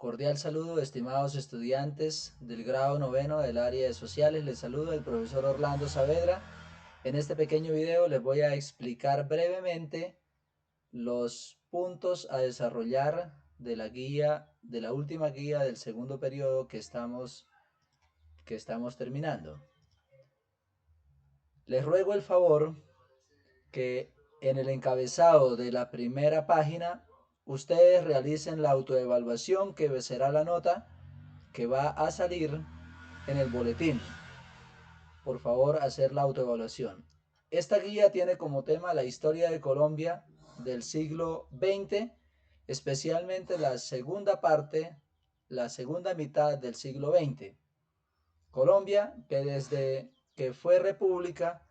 Cordial saludo, estimados estudiantes del grado noveno del área de sociales. Les saluda el profesor Orlando Saavedra. En este pequeño video les voy a explicar brevemente los puntos a desarrollar de la última guía del segundo periodo que estamos terminando. Les ruego el favor que en el encabezado de la primera página ustedes realicen la autoevaluación, que será la nota que va a salir en el boletín. Por favor, hacer la autoevaluación. Esta guía tiene como tema la historia de Colombia del siglo XX, especialmente la segunda mitad del siglo XX. Colombia, que desde que fue república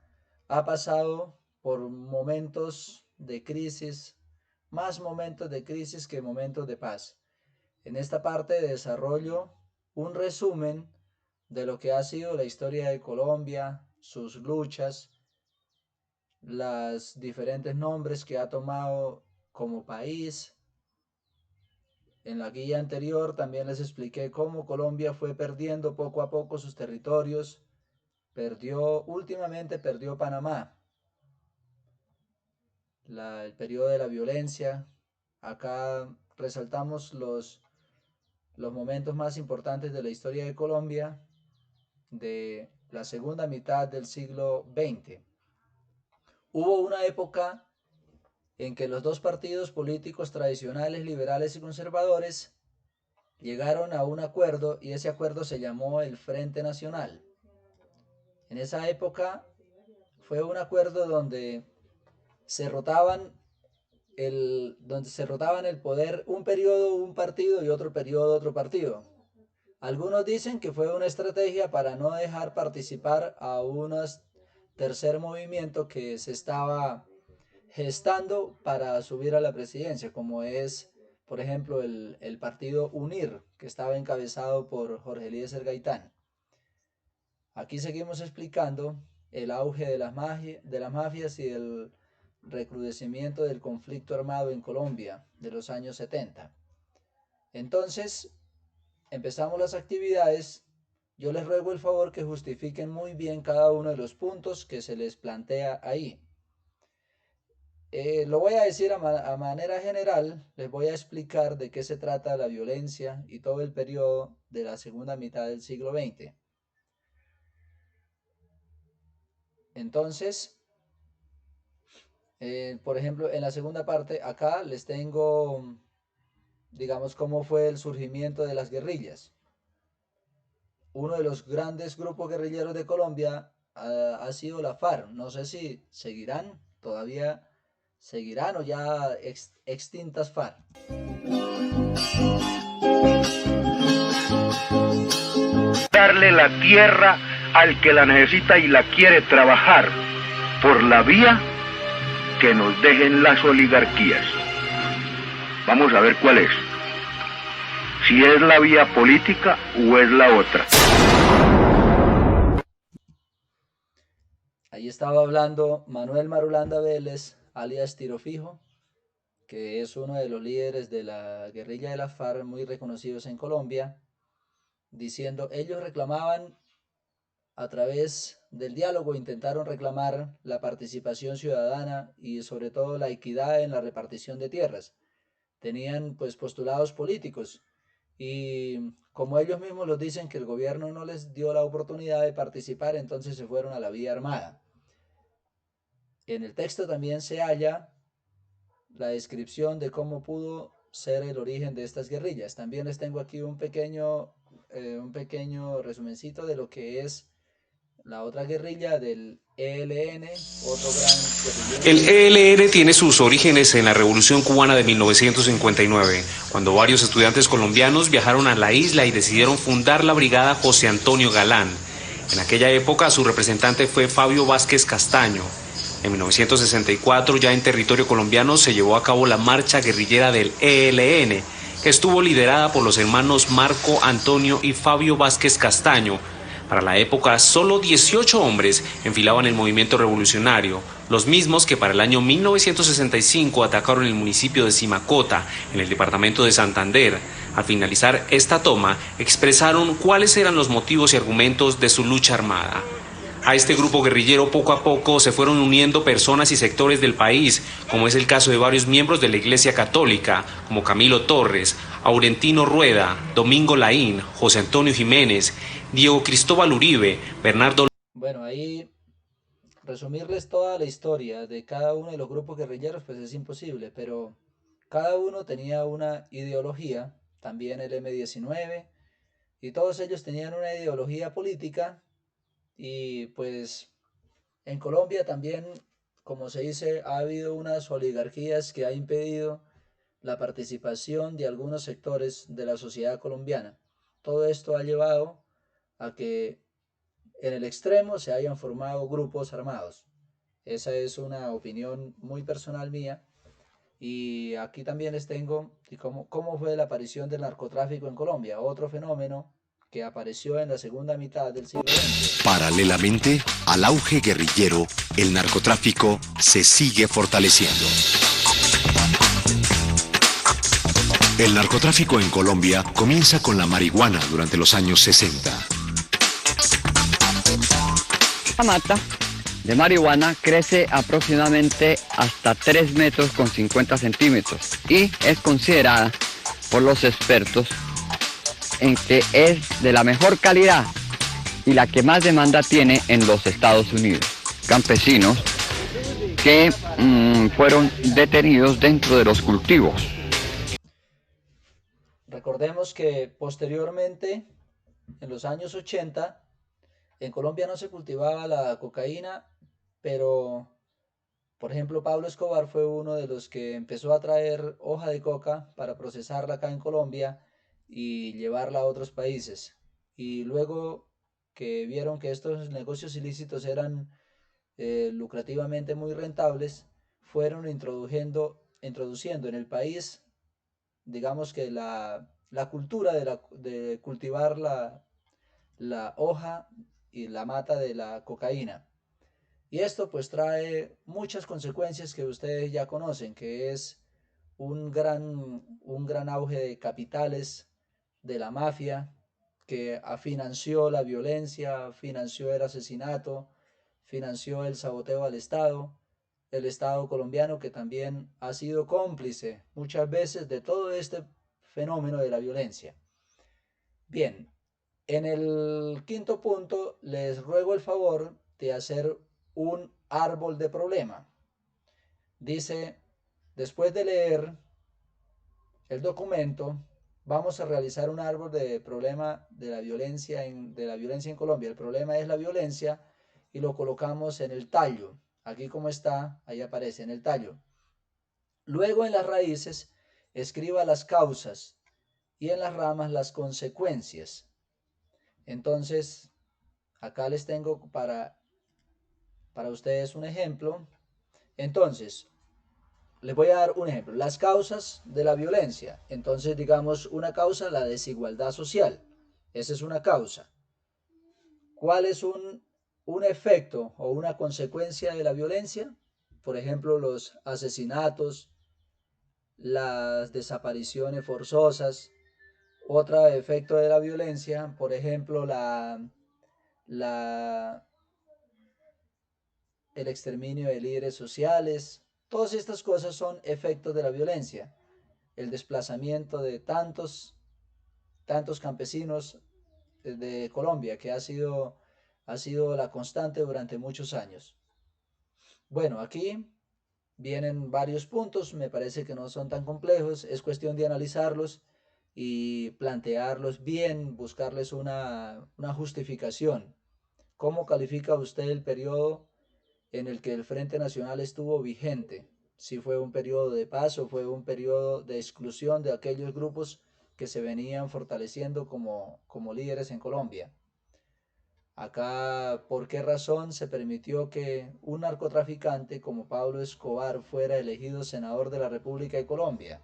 ha pasado por momentos de crisis, más momentos de crisis que momentos de paz. En esta parte desarrollo un resumen de lo que ha sido la historia de Colombia, sus luchas, los diferentes nombres que ha tomado como país. En la guía anterior también les expliqué cómo Colombia fue perdiendo poco a poco sus territorios. Últimamente perdió Panamá. El periodo de la violencia. Acá resaltamos los momentos más importantes de la historia de Colombia de la segunda mitad del siglo XX. Hubo una época en que los dos partidos políticos tradicionales, liberales y conservadores, llegaron a un acuerdo, y ese acuerdo se llamó el Frente Nacional. En esa época fue un acuerdo donde se rotaban el poder, un periodo un partido y otro periodo otro partido. Algunos dicen que fue una estrategia para no dejar participar a un tercer movimiento que se estaba gestando para subir a la presidencia, como es, por ejemplo, el partido UNIR, que estaba encabezado por Jorge Eliezer Gaitán. Aquí seguimos explicando el auge de las mafias y el recrudecimiento del conflicto armado en Colombia de los años 70. Entonces, empezamos las actividades. Yo les ruego el favor que justifiquen muy bien cada uno de los puntos que se les plantea ahí. Lo voy a decir a manera general. Les voy a explicar de qué se trata la violencia y todo el periodo de la segunda mitad del siglo XX. Entonces, por ejemplo, en la segunda parte, acá les tengo, digamos, cómo fue el surgimiento de las guerrillas. Uno de los grandes grupos guerrilleros de Colombia ha sido la FARC. No sé si todavía seguirán o ya extintas FARC. Darle la tierra al que la necesita y la quiere trabajar por la vía que nos dejen las oligarquías. Vamos a ver cuál es. Si es la vía política o es la otra. Ahí estaba hablando Manuel Marulanda Vélez, alias Tiro Fijo, que es uno de los líderes de la guerrilla de la FARC muy reconocidos en Colombia, diciendo, ellos reclamaban a través del diálogo, intentaron reclamar la participación ciudadana y sobre todo la equidad en la repartición de tierras. Tenían pues postulados políticos y como ellos mismos los dicen que el gobierno no les dio la oportunidad de participar, entonces se fueron a la vía armada. En el texto también se halla la descripción de cómo pudo ser el origen de estas guerrillas. También les tengo aquí un pequeño resumencito de lo que es la otra guerrilla del ELN, otro gran guerrillero. El ELN tiene sus orígenes en la Revolución Cubana de 1959, cuando varios estudiantes colombianos viajaron a la isla y decidieron fundar la brigada José Antonio Galán. En aquella época su representante fue Fabio Vázquez Castaño. En 1964, ya en territorio colombiano, se llevó a cabo la marcha guerrillera del ELN, que estuvo liderada por los hermanos Marco Antonio y Fabio Vázquez Castaño, Para la época, solo 18 hombres enfilaban el movimiento revolucionario, los mismos que para el año 1965 atacaron el municipio de Simacota, en el departamento de Santander. Al finalizar esta toma, expresaron cuáles eran los motivos y argumentos de su lucha armada. A este grupo guerrillero poco a poco se fueron uniendo personas y sectores del país, como es el caso de varios miembros de la Iglesia Católica, como Camilo Torres, Aurentino Rueda, Domingo Laín, José Antonio Jiménez, Diego Cristóbal Uribe, Bernardo. Bueno, ahí resumirles toda la historia de cada uno de los grupos guerrilleros pues es imposible, pero cada uno tenía una ideología, también el M-19, y todos ellos tenían una ideología política. Y pues en Colombia también, como se dice, ha habido unas oligarquías que ha impedido la participación de algunos sectores de la sociedad colombiana. Todo esto ha llevado a que en el extremo se hayan formado grupos armados. Esa es una opinión muy personal mía. Y aquí también les tengo cómo fue la aparición del narcotráfico en Colombia, otro fenómeno que apareció en la segunda mitad del siglo XX. Paralelamente al auge guerrillero, el narcotráfico se sigue fortaleciendo. El narcotráfico en Colombia comienza con la marihuana durante los años 60. La mata de marihuana crece aproximadamente hasta 3 metros con 50 centímetros y es considerada por los expertos en que es de la mejor calidad y la que más demanda tiene en los Estados Unidos. Campesinos que fueron detenidos dentro de los cultivos. Recordemos que posteriormente, en los años 80, en Colombia no se cultivaba la cocaína, pero, por ejemplo, Pablo Escobar fue uno de los que empezó a traer hoja de coca para procesarla acá en Colombia y llevarla a otros países. Y luego que vieron que estos negocios ilícitos eran lucrativamente muy rentables, fueron introduciendo en el país, digamos que la cultura de cultivar la hoja y la mata de la cocaína. Y esto pues trae muchas consecuencias que ustedes ya conocen, que es un gran auge de capitales de la mafia que financió la violencia, financió el asesinato, financió el saboteo al Estado, el Estado colombiano que también ha sido cómplice muchas veces de todo este fenómeno de la violencia. Bien, en el quinto punto les ruego el favor de hacer un árbol de problema. Dice, después de leer el documento, vamos a realizar un árbol de problema de la violencia en Colombia. El problema es la violencia y lo colocamos en el tallo. Aquí como está, ahí aparece en el tallo. Luego en las raíces escriba las causas y en las ramas las consecuencias. Entonces, acá les tengo para ustedes un ejemplo. Entonces, les voy a dar un ejemplo. Las causas de la violencia. Entonces, digamos, una causa, la desigualdad social. Esa es una causa. ¿Cuál es un efecto o una consecuencia de la violencia? Por ejemplo, los asesinatos, las desapariciones forzosas. Otro efecto de la violencia, por ejemplo, el exterminio de líderes sociales. Todas estas cosas son efectos de la violencia. El desplazamiento de tantos campesinos de Colombia, que ha sido la constante durante muchos años. Bueno, aquí vienen varios puntos, me parece que no son tan complejos, es cuestión de analizarlos y plantearlos bien, buscarles una justificación. ¿Cómo califica usted el periodo en el que el Frente Nacional estuvo vigente? Si fue un periodo de paz o fue un periodo de exclusión de aquellos grupos que se venían fortaleciendo como líderes en Colombia. Acá, ¿por qué razón se permitió que un narcotraficante como Pablo Escobar fuera elegido senador de la República de Colombia?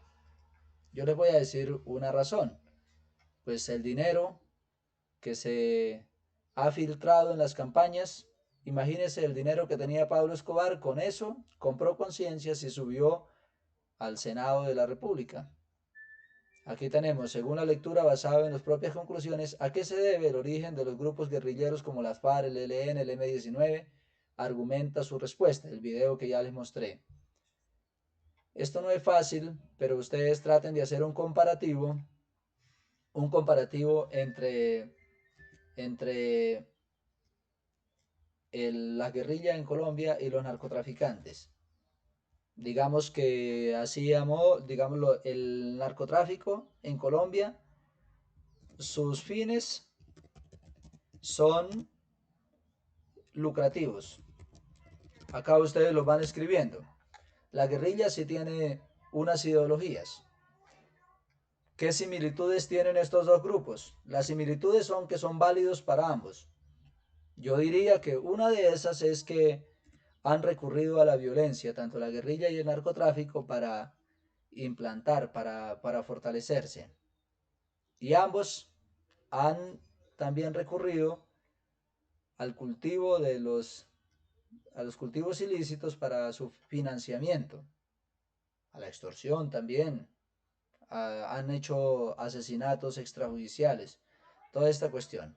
Yo les voy a decir una razón. Pues el dinero que se ha filtrado en las campañas. Imagínense el dinero que tenía Pablo Escobar, con eso compró conciencias y subió al Senado de la República. Aquí tenemos, según la lectura basada en las propias conclusiones, a qué se debe el origen de los grupos guerrilleros como las FARC, el ELN, el M-19, argumenta su respuesta, el video que ya les mostré. Esto no es fácil, pero ustedes traten de hacer un comparativo entre la guerrilla en Colombia y los narcotraficantes. Digamos que digámoslo, el narcotráfico en Colombia, sus fines son lucrativos. Acá ustedes los van escribiendo. La guerrilla sí tiene unas ideologías. ¿Qué similitudes tienen estos dos grupos? Las similitudes son que son válidos para ambos. Yo diría que una de esas es que han recurrido a la violencia, tanto la guerrilla y el narcotráfico, para implantar, para fortalecerse. Y ambos han también recurrido al cultivo a los cultivos ilícitos para su financiamiento, a la extorsión también, han hecho asesinatos extrajudiciales, toda esta cuestión.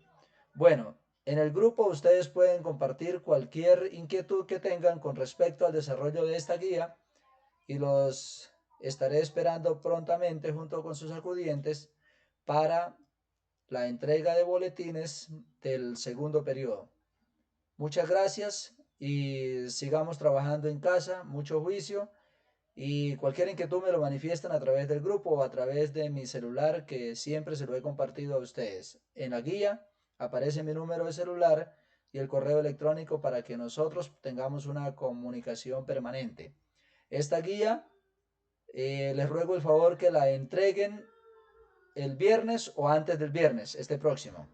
Bueno, en el grupo ustedes pueden compartir cualquier inquietud que tengan con respecto al desarrollo de esta guía y los estaré esperando prontamente junto con sus acudientes para la entrega de boletines del segundo periodo. Muchas gracias y sigamos trabajando en casa, mucho juicio, y cualquier inquietud me lo manifiestan a través del grupo o a través de mi celular, que siempre se lo he compartido a ustedes. En la guía aparece mi número de celular y el correo electrónico para que nosotros tengamos una comunicación permanente. Esta guía les ruego el favor que la entreguen el viernes o antes del viernes, este próximo.